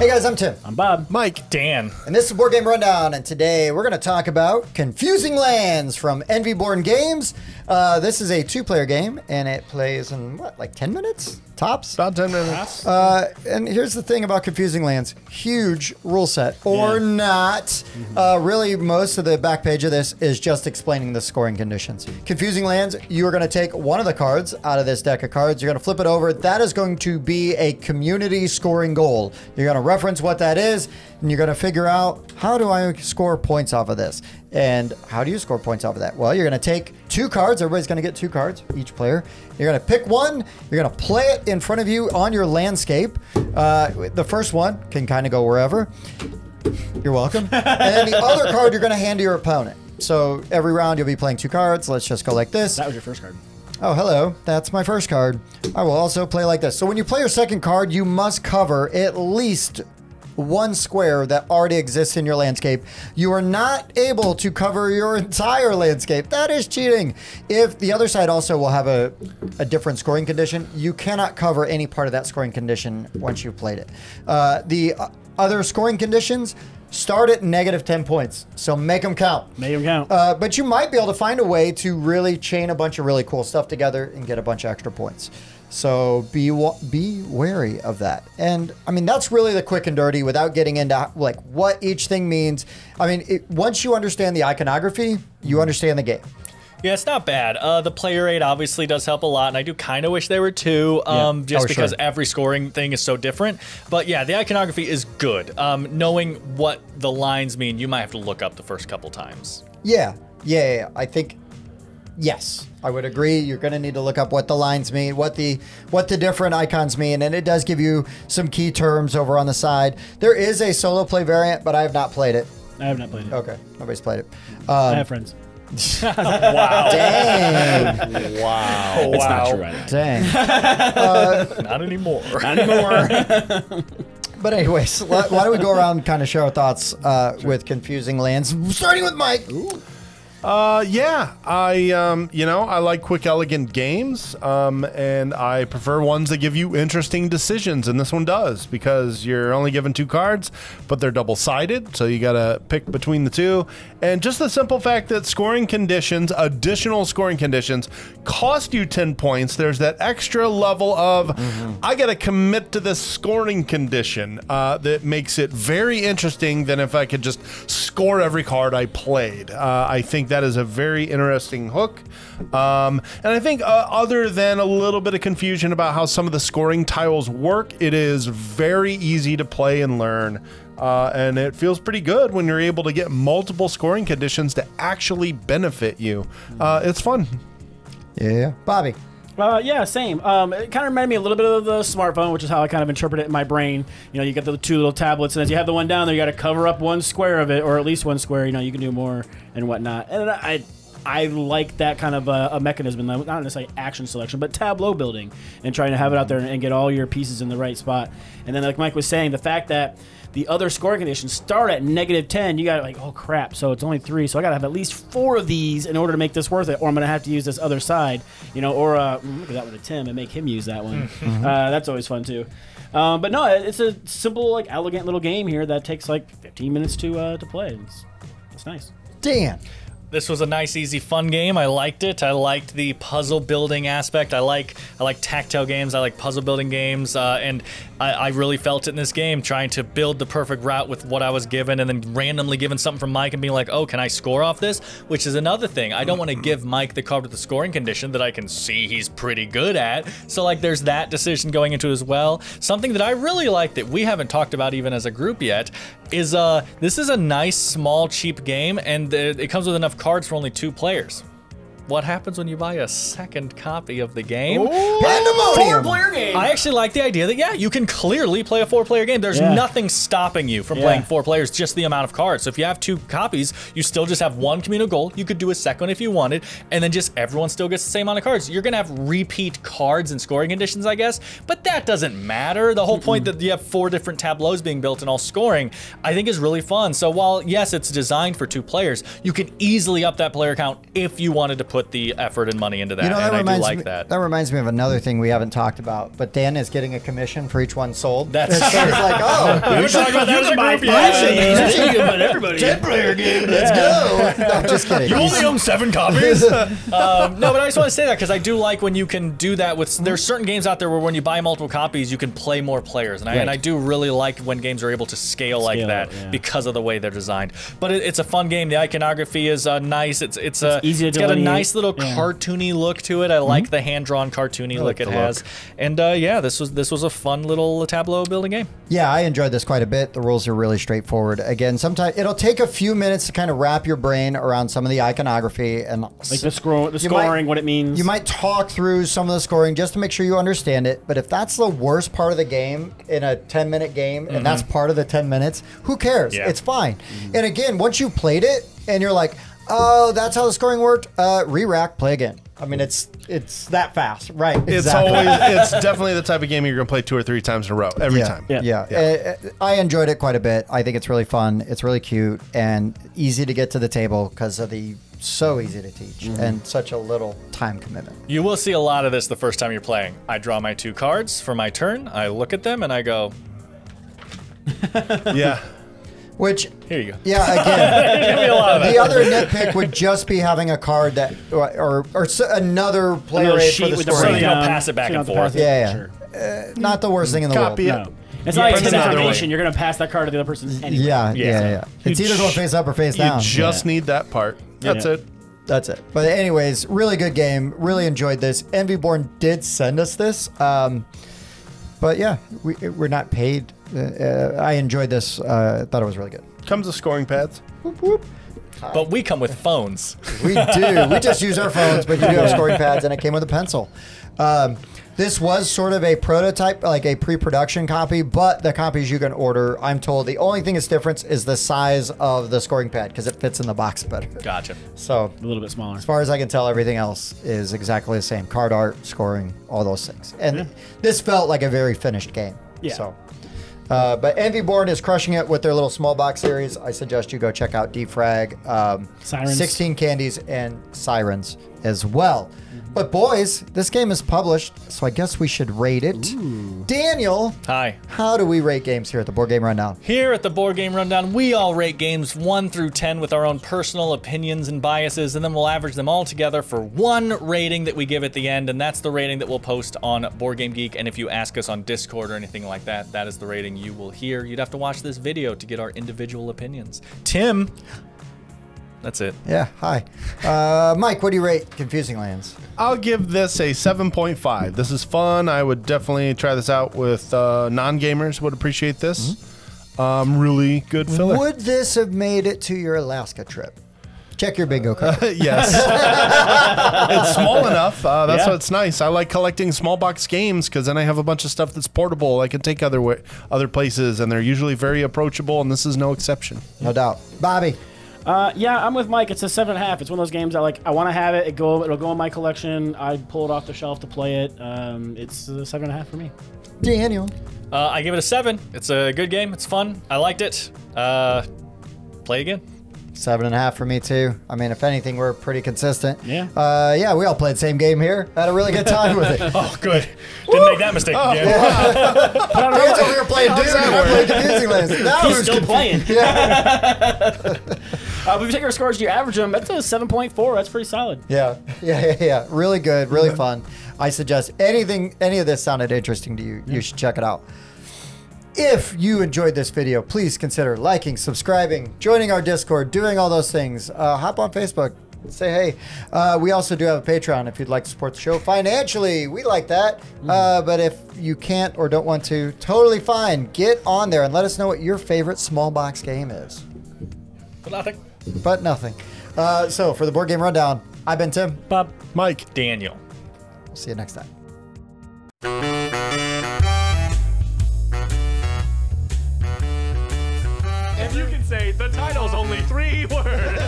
Hey guys, I'm Tim. I'm Bob. Mike. Dan. And this is Board Game Rundown, and today we're going to talk about Confusing Lands from Envy Born Games. This is a 2-player game, and it plays in, what, like 10 minutes? Tops? About 10 minutes. And here's the thing about Confusing Lands. Huge rule set, or not. Really, most of the back page of this is just explaining the scoring conditions. Confusing Lands, you are going to take one of the cards out of this deck of cards. You're going to flip it over. That is going to be a community scoring goal. You're going to reference what that is, and you're going to figure out, how do I score points off of this? And how do you score points off of that? Well, you're going to take 2 cards. Everybody's going to get 2 cards, each player. You're going to pick one. You're going to play it in front of you on your landscape. The first one can kind of go wherever. You're welcome. And then the other card you're going to hand to your opponent. So every round you'll be playing 2 cards. Let's just go like this. That was your first card. Oh, hello. That's my first card. I will also play like this. So when you play your second card, you must cover at least 1 square that already exists in your landscape. You are not able to cover your entire landscape. That is cheating. If the other side also will have a different scoring condition, you cannot cover any part of that scoring condition once you've played it. The other scoring conditions start at negative 10 points. So make them count. Make them count. But you might be able to find a way to really chain a bunch of really cool stuff together and get a bunch of extra points. So be wary of that. And I mean, that's really the quick and dirty without getting into like what each thing means. I mean, once you understand the iconography, you understand the game. Yeah, it's not bad. The player aid obviously does help a lot, and I do kind of wish there were 2, just because every scoring thing is so different. But yeah, the iconography is good. Knowing what the lines mean, you might have to look up the first couple times. Yeah. I think, yes, I would agree. You're going to need to look up what the lines mean, what the different icons mean, and it does give you some key terms over on the side. There is a solo play variant, but I have not played it. I have not played it. Okay, nobody's played it. I have friends. Wow. Dang. Wow. It's not true either. Dang. Not anymore. Not anymore. But anyways, why don't we go around and kind of share our thoughts with Confusing Lands, starting with Mike. Yeah, I like quick, elegant games, and I prefer ones that give you interesting decisions, and this one does, because you're only given 2 cards, but they're double-sided, so you gotta pick between the 2, and just the simple fact that scoring conditions, additional scoring conditions, cost you 10 points, there's that extra level of, I gotta commit to this scoring condition, that makes it very interesting than if I could just score every card I played. I think that is a very interesting hook. And I think other than a little bit of confusion about how some of the scoring tiles work, it is very easy to play and learn. And it feels pretty good when you're able to get multiple scoring conditions to actually benefit you. It's fun. Yeah. Bobby. Yeah, same. It kind of reminded me a little bit of the smartphone, which is how I kind of interpret it in my brain. You know, you get the 2 little tablets, and as you have the one down there, you got to cover up 1 square of it, or at least 1 square. You know, you can do more and whatnot. And I like that kind of a mechanism, not necessarily action selection, but tableau building, and trying to have it out there and get all your pieces in the right spot. And then, like Mike was saying, the fact that the other scoring conditions start at negative 10, you got like, oh crap, so it's only 3, so I got to have at least 4 of these in order to make this worth it, or I'm going to have to use this other side, you know, or look at that one to Tim and make him use that one. That's always fun too. But no, it's a simple, like, elegant little game here that takes like 15 minutes to play. It's nice. Dan. This was a nice, easy, fun game. I liked it. I liked the puzzle building aspect. I like tactile games. I like puzzle building games, and I really felt it in this game, trying to build the perfect route with what I was given, and then randomly given something from Mike and being like, oh, can I score off this? Which is another thing. I don't want to give Mike the card with the scoring condition that I can see he's pretty good at. So like, there's that decision going into it as well. Something that I really like that we haven't talked about even as a group yet is this is a nice, small, cheap game, and it comes with enough cards for only 2 players. What happens when you buy a second copy of the game? Pandemonium! 4-player game! I actually like the idea that, yeah, you can clearly play a 4-player game. There's nothing stopping you from playing 4 players, just the amount of cards. So if you have 2 copies, you still just have 1 communal goal. You could do a second one if you wanted, and then just everyone still gets the same amount of cards. You're going to have repeat cards and scoring conditions, I guess, but that doesn't matter. The whole point that you have 4 different tableaus being built and all scoring, I think is really fun. So while, yes, it's designed for 2 players, you can easily up that player count if you wanted to put put the effort and money into that, You know, and I do reminds like me, that. That reminds me of another thing we haven't talked about. But Dan is getting a commission for each one sold. That's so it's like, oh, We were talking about that as a group. Everybody. 10-player game. Let's go. No, I'm just kidding. You only own 7 copies. No, but I just want to say that because I do like when you can do that with. There's certain games out there where when you buy multiple copies, you can play more players, and I do really like when games are able to scale like that because of the way they're designed. But it's a fun game. The iconography is nice. It's easy to it's got a delineate. nice little cartoony look to it. I like the hand drawn cartoony look it has. And yeah, this was a fun little Tableau building game. Yeah, I enjoyed this quite a bit. The rules are really straightforward. Again, sometimes it'll take a few minutes to kind of wrap your brain around some of the iconography and Like the scoring, what it means. You might talk through some of the scoring just to make sure you understand it. But if that's the worst part of the game in a 10-minute game, and that's part of the 10 minutes, who cares? Yeah. It's fine. And again, once you've played it and you're like, oh, that's how the scoring worked, re-rack, play again. I mean, it's that fast, right? It's definitely the type of game you're gonna play 2 or 3 times in a row every time. Yeah. I enjoyed it quite a bit. I think it's really fun. It's really cute and easy to get to the table because of the so easy to teach and such a little time commitment. You will see a lot of this the first time you're playing. I draw my 2 cards for my turn. I look at them and I go, Yeah. Which, here you go. yeah, again, Give me a lot of that. the other nitpick would just be having a card that, or another player little aid sheet for the with the story. So you don't breakdown. pass it back So you and don't have to forth. pass it. Yeah, Sure. not the worst thing in the Copy world. it. No. It's Yeah, not like it's tennis another information. way. You're going to pass that card to the other person anyway. Yeah. It's either going face up or face You down. just need that part. That's Yeah. it. That's it. But anyways, really good game. Really enjoyed this. Envyborn did send us this. But yeah, we're not paid. I enjoyed this. Thought it was really good. Comes with scoring pads. But we come with phones. We do. We just use our phones, but you do have scoring pads, and it came with a pencil. This was sort of a prototype, like a pre-production copy, but the copies you can order, I'm told, the only thing that's different is the size of the scoring pad because it fits in the box better. Gotcha. So A little bit smaller. as far as I can tell, everything else is exactly the same. Card art, scoring, all those things. And this felt like a very finished game. Yeah. So, but Envyborn is crushing it with their little small box series. I suggest you go check out Defrag, Sirens. 16 Candies, and Sirens as well. But boys, this game is published, so I guess we should rate it. Daniel, Hi. how do we rate games here at the Board Game Rundown? Here at the Board Game Rundown, we all rate games 1 through 10 with our own personal opinions and biases, and then we'll average them all together for one rating that we give at the end, and that's the rating that we'll post on Board Game Geek. And if you ask us on Discord or anything like that, that is the rating you will hear. You'd have to watch this video to get our individual opinions. Tim, that's it. Yeah, hi. Mike, what do you rate Confusing Lands? I'll give this a 7.5. This is fun. I would definitely try this out with non-gamers. Would appreciate this. Really good filler. Would this have made it to your Alaska trip? Check your bingo card. Yes. It's small enough. That's Yeah. what's nice. I like collecting small box games because then I have a bunch of stuff that's portable. I can take other places, and they're usually very approachable, and this is no exception. No doubt. Bobby. Yeah, I'm with Mike. It's a 7.5. It's one of those games that I want to have it. It'll go in my collection. I pull it off the shelf to play it. It's a 7.5 for me. Daniel. I give it a 7. It's a good game. It's fun. I liked it. Play again. 7.5 for me too. I mean, if anything, we're pretty consistent. Yeah. Yeah, we all played the same game here. Had a really good time with it. Oh, good. Didn't make that mistake again. Dan's over here playing Doom, and I played Confusing Lands. Now He's who's still playing. Yeah. If you take our scores, you average them. That's a 7.4. That's pretty solid. Yeah. Really good, really fun. I suggest any of this sounded interesting to you, you should check it out. If you enjoyed this video, please consider liking, subscribing, joining our Discord, doing all those things. Hop on Facebook, say hey. We also do have a Patreon if you'd like to support the show financially. We like that. But if you can't or don't want to, totally fine. Get on there and let us know what your favorite small box game is. But nothing. So for the Board Game Rundown, I've been Tim. Bob. Mike. Daniel. We'll see you next time. If you can say the title's only 3 words.